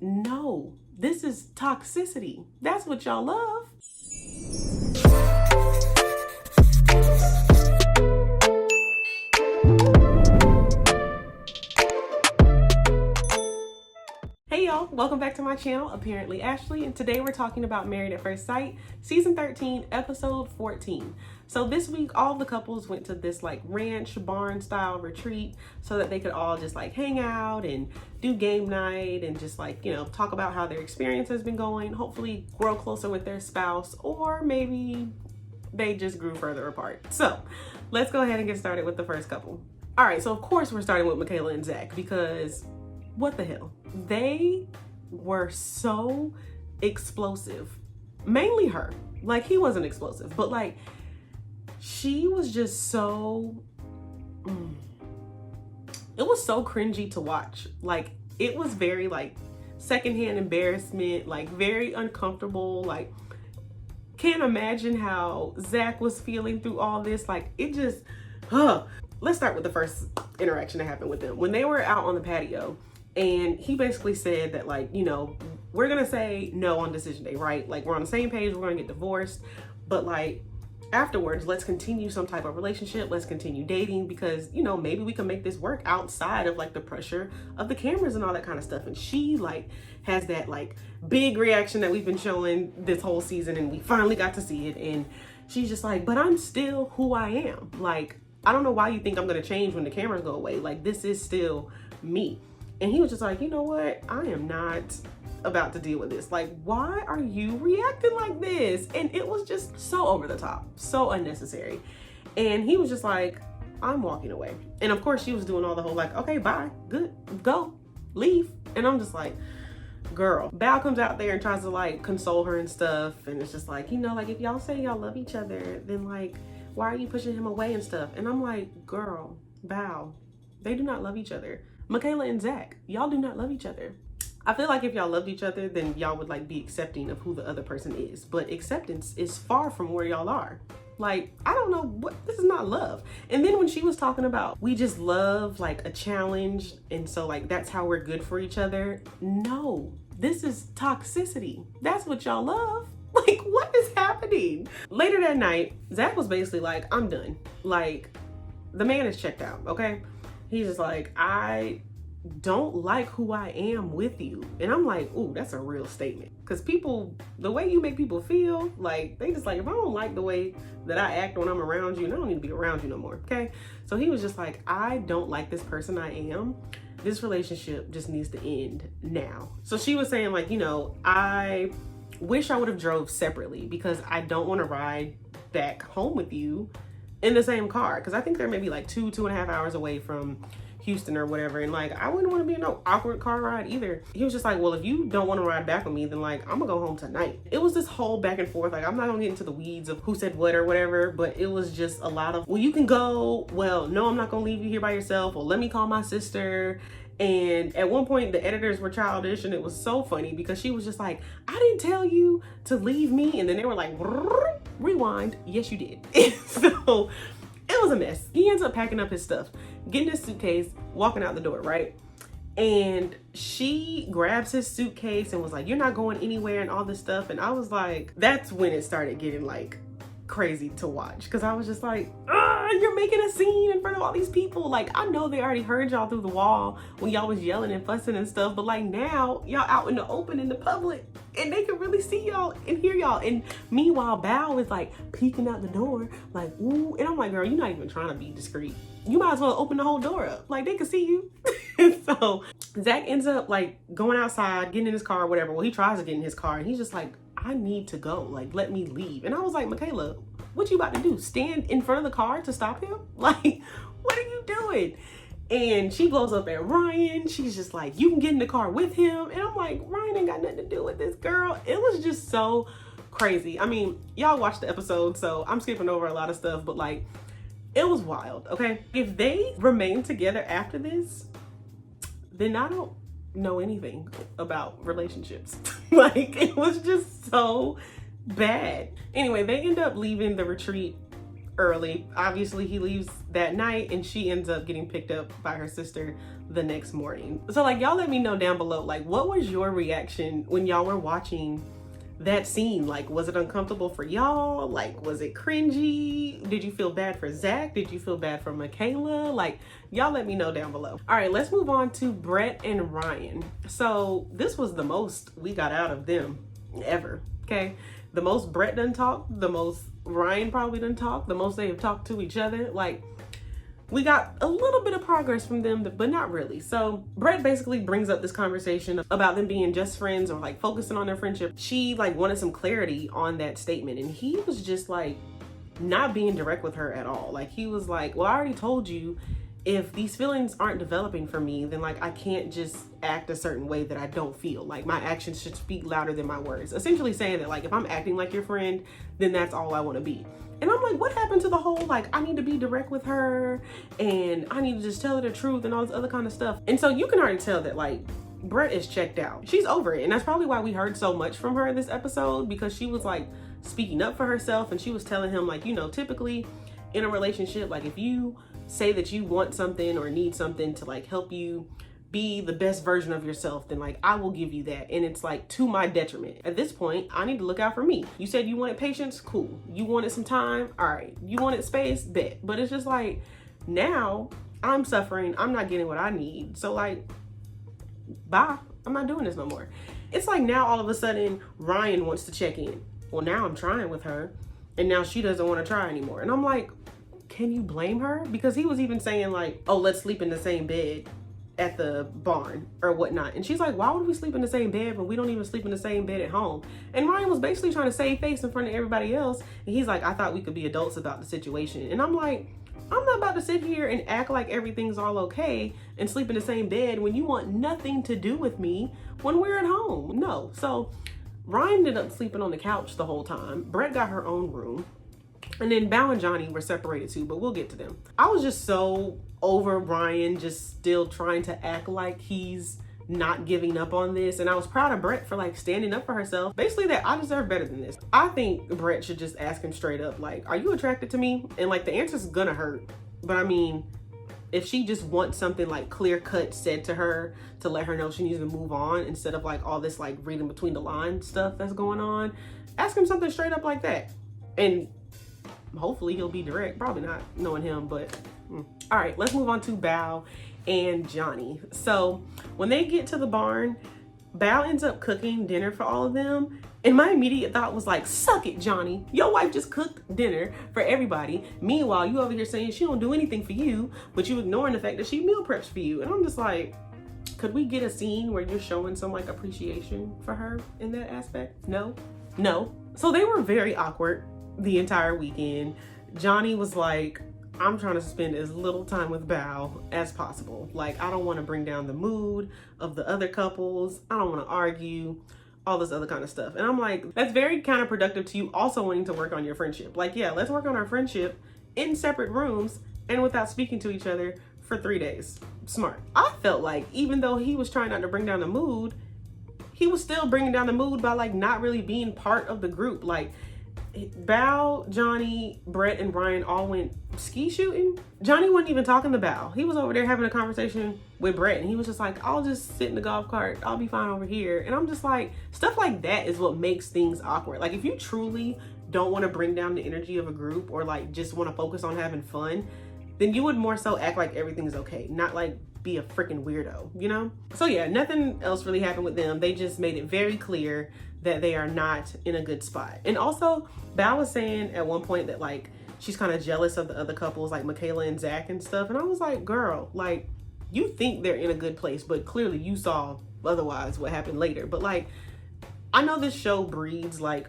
no, this is toxicity. That's what y'all love. Hey y'all, welcome back to my channel, Apparently Ashley, and today we're talking about Married at First Sight, season 13, episode 14. So this week, all the couples went to this like ranch barn style retreat so that they could all just like hang out and do game night and just like, talk about how their experience has been going, hopefully grow closer with their spouse, or maybe they just grew further apart. So let's go ahead and get started with the first couple. All right, so of course we're starting with Michaela and Zack because what the hell? They were so explosive. Mainly her. Like, he wasn't explosive, but like, she was just so, it was so cringy to watch. Like, it was very like secondhand embarrassment, like very uncomfortable. Like, can't imagine how Zack was feeling through all this. Like, it just, Let's start with the first interaction that happened with them. When they were out on the patio, and he basically said that, like, we're gonna say no on decision day, right? Like, we're on the same page, we're gonna get divorced, but like afterwards, let's continue some type of relationship, let's continue dating, because maybe we can make this work outside of like the pressure of the cameras and all that kind of stuff. And she like has that like big reaction that we've been showing this whole season, and we finally got to see it, and she's just like, but I'm still who I am. Like, I don't know why you think I'm gonna change when the cameras go away. Like, this is still me. And he was just like, you know what? I am not about to deal with this. Like, why are you reacting like this? And it was just so over the top, so unnecessary. And he was just like, I'm walking away. And of course she was doing all the whole like, okay, bye, good, go, leave. And I'm just like, girl. Bao comes out there and tries to like console her and stuff. And it's just like, like if y'all say y'all love each other, then like, why are you pushing him away and stuff? And I'm like, girl, Bao, they do not love each other. Michaela and Zack, y'all do not love each other. I feel like if y'all loved each other, then y'all would like be accepting of who the other person is. But acceptance is far from where y'all are. Like, I don't know what, this is not love. And then when she was talking about, we just love like a challenge, and so like that's how we're good for each other. No, this is toxicity. That's what y'all love. Like, what is happening? Later that night, Zack was basically like, I'm done. Like, the man is checked out, okay? He's just like, I don't like who I am with you. And I'm like, ooh, that's a real statement. Because people, the way you make people feel, like, they just like, if I don't like the way that I act when I'm around you, I don't need to be around you no more, okay? So he was just like, I don't like this person I am. This relationship just needs to end now. So she was saying like, I wish I would have drove separately because I don't want to ride back home with you in the same car, because I think they're maybe like 2.5 hours away from Houston or whatever, and like I wouldn't want to be in no awkward car ride either. He was just like, well, if you don't want to ride back with me, then like I'm gonna go home tonight. It was this whole back and forth. Like, I'm not gonna get into the weeds of who said what or whatever, but it was just a lot of, well, you can go, well, no, I'm not gonna leave you here by yourself, well, let me call my sister. And at one point the editors were childish, and it was so funny because she was just like, I didn't tell you to leave me. And then they were like, rewind, yes you did. So it was a mess. He ends up packing up his stuff, getting his suitcase, walking out the door, right? And she grabs his suitcase and was like, you're not going anywhere and all this stuff. And I was like, that's when it started getting like crazy to watch, because I was just like, you're making a scene in front of all these people. Like, I know they already heard y'all through the wall when y'all was yelling and fussing and stuff, but like now y'all out in the open in the public and they can really see y'all and hear y'all. And meanwhile Bao is like peeking out the door like, ooh. And I'm like, girl, you're not even trying to be discreet. You might as well open the whole door up, like they can see you. So Zack ends up like going outside, getting in his car or whatever. Well, he tries to get in his car and he's just like, I need to go, like let me leave. And I was like, Michaela, what you about to do? Stand in front of the car to stop him? Like, what are you doing? And she blows up at Ryan. She's just like, you can get in the car with him. And I'm like, Ryan ain't got nothing to do with this, girl. It was just so crazy. I mean, y'all watched the episode, so I'm skipping over a lot of stuff, but like, it was wild, okay? If they remain together after this, then I don't know anything about relationships. Like, it was just so bad. Anyway, they end up leaving the retreat early. Obviously he leaves that night and she ends up getting picked up by her sister the next morning. So like, y'all let me know down below, like, what was your reaction when y'all were watching that scene? Like, was it uncomfortable for y'all? Like, was it cringy? Did you feel bad for Zack? Did you feel bad for Michaela? Like, y'all let me know down below. All right, let's move on to Brett and Ryan. So this was the most we got out of them ever, okay? The most Brett done talked, the most Ryan probably done talked, the most they have talked to each other. Like, we got a little bit of progress from them, but not really. So Brett basically brings up this conversation about them being just friends or like focusing on their friendship. She like wanted some clarity on that statement, and he was just like not being direct with her at all. Like, he was like, well, I already told you, if these feelings aren't developing for me, then like I can't just act a certain way that I don't feel. Like, my actions should speak louder than my words. Essentially saying that like, if I'm acting like your friend, then that's all I want to be. And I'm like, what happened to the whole, like, I need to be direct with her and I need to just tell her the truth and all this other kind of stuff. And so you can already tell that like Brett is checked out. She's over it. And that's probably why we heard so much from her this episode, because she was like speaking up for herself, and she was telling him like, you know, typically in a relationship, like if you say that you want something or need something to like help you be the best version of yourself, then like I will give you that, and it's like to my detriment. At this point, I need to look out for me. You said you wanted patience, cool. You wanted some time, all right. You wanted space, bet. But it's just like, now I'm suffering, I'm not getting what I need, so like, bye, I'm not doing this no more. It's like now all of a sudden Ryan wants to check in. Well, now I'm trying with her, and now she doesn't want to try anymore. And I'm like, can you blame her? Because he was even saying like, oh, let's sleep in the same bed at the barn or whatnot. And she's like, why would we sleep in the same bed when we don't even sleep in the same bed at home? And Ryan was basically trying to save face in front of everybody else. And he's like, I thought we could be adults about the situation. And I'm like, I'm not about to sit here and act like everything's all okay and sleep in the same bed when you want nothing to do with me when we're at home. No. So Ryan ended up sleeping on the couch the whole time. Brett got her own room. And then Bao and Johnny were separated too, but we'll get to them. I was just so over Ryan just still trying to act like he's not giving up on this. And I was proud of Brett for like standing up for herself. Basically that I deserve better than this. I think Brett should just ask him straight up, like, are you attracted to me? And like the answer's gonna hurt. But I mean, if she just wants something like clear cut said to her to let her know she needs to move on, instead of like all this like reading between the lines stuff that's going on, ask him something straight up like that. And hopefully he'll be direct, probably not knowing him, but all right, let's move on to Bao and Johnny. So when they get to the barn, Bao ends up cooking dinner for all of them, and my immediate thought was like, suck it, Johnny, your wife just cooked dinner for everybody, meanwhile you over here saying she don't do anything for you, but you ignoring the fact that she meal preps for you. And I'm just like, could we get a scene where you're showing some like appreciation for her in that aspect? No. So they were very awkward the entire weekend. Johnny was like, I'm trying to spend as little time with Bao as possible. Like, I don't want to bring down the mood of the other couples. I don't want to argue, all this other kind of stuff. And I'm like, that's very counterproductive to you also wanting to work on your friendship. Like, yeah, let's work on our friendship in separate rooms and without speaking to each other for 3 days. Smart. I felt like even though he was trying not to bring down the mood, he was still bringing down the mood by like not really being part of the group. Like, Bao, Johnny, Brett, and Ryan all went ski shooting. Johnny wasn't even talking to Bao. He was over there having a conversation with Brett, and he was just like, I'll just sit in the golf cart. I'll be fine over here. And I'm just like, stuff like that is what makes things awkward. Like, if you truly don't want to bring down the energy of a group, or like just want to focus on having fun, then you would more so act like everything's okay, not like be a freaking weirdo, you know? So yeah, nothing else really happened with them. They just made it very clear that they are not in a good spot. And also, Bao was saying at one point that like she's kind of jealous of the other couples, like Michaela and Zack and stuff. And I was like, girl, like, you think they're in a good place, but clearly you saw otherwise what happened later. But like, I know this show breeds like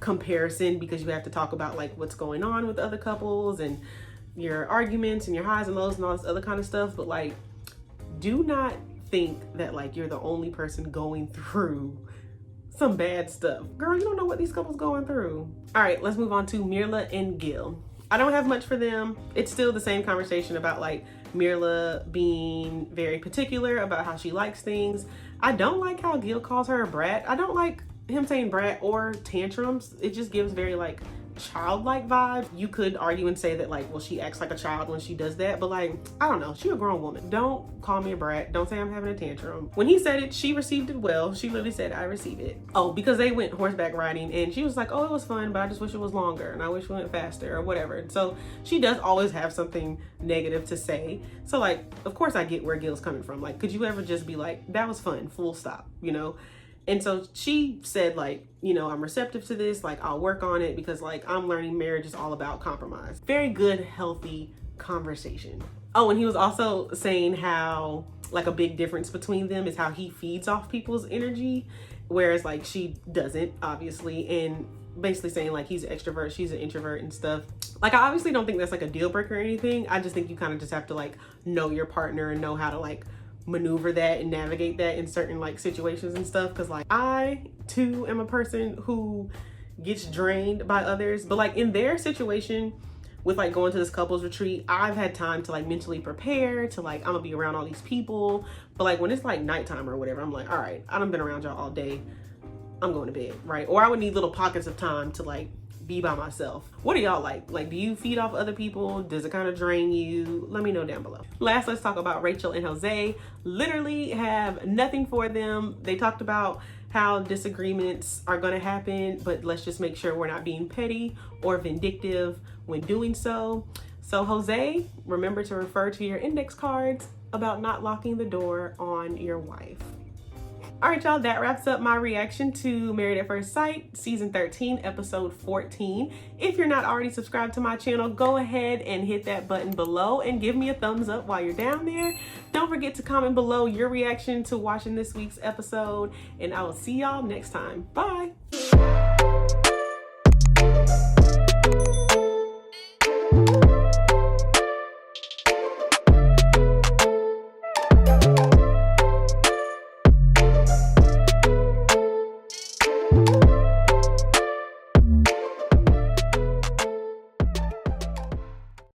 comparison because you have to talk about like what's going on with other couples and your arguments and your highs and lows and all this other kind of stuff. But like, do not think that like you're the only person going through some bad stuff. Girl, you don't know what these couples going through. All right, let's move on to Myrla and Gil. I don't have much for them. It's still the same conversation about like Myrla being very particular about how she likes things. I don't like how Gil calls her a brat. I don't like him saying brat or tantrums. It just gives very like childlike vibe. You could argue and say that like, well, she acts like a child when she does that, but like, I don't know, she a grown woman. Don't call me a brat. Don't say I'm having a tantrum. When he said it, she received it well. She literally said, I received it. Oh, because they went horseback riding and she was like, oh, it was fun, but I just wish it was longer and I wish we went faster or whatever. And so she does always have something negative to say. So like, of course I get where Gil's coming from. Like, could you ever just be like, that was fun, full stop, you know? And so she said like, you know, I'm receptive to this, like I'll work on it because like I'm learning marriage is all about compromise. Very good, healthy conversation. Oh, and he was also saying how like a big difference between them is how he feeds off people's energy, whereas like she doesn't, obviously, and basically saying like he's an extrovert, she's an introvert and stuff. Like, I obviously don't think that's like a deal breaker or anything. I just think you kind of just have to like know your partner and know how to like maneuver that and navigate that in certain like situations and stuff, because like I too am a person who gets drained by others, but like in their situation with like going to this couples retreat, I've had time to like mentally prepare to like I'm gonna be around all these people, but like when it's like nighttime or whatever, I'm like, all right, I done been around y'all all day, I'm going to bed, right? Or I would need little pockets of time to like be by myself. What do y'all like? Like, do you feed off other people? Does it kind of drain you? Let me know down below. Last, let's talk about Rachel and Jose. Literally have nothing for them. They talked about how disagreements are going to happen, but let's just make sure we're not being petty or vindictive when doing so. So Jose, remember to refer to your index cards about not locking the door on your wife. All right, y'all, that wraps up my reaction to Married at First Sight, season 13, episode 14. If you're not already subscribed to my channel, go ahead and hit that button below and give me a thumbs up while you're down there. Don't forget to comment below your reaction to watching this week's episode, and I will see y'all next time. Bye.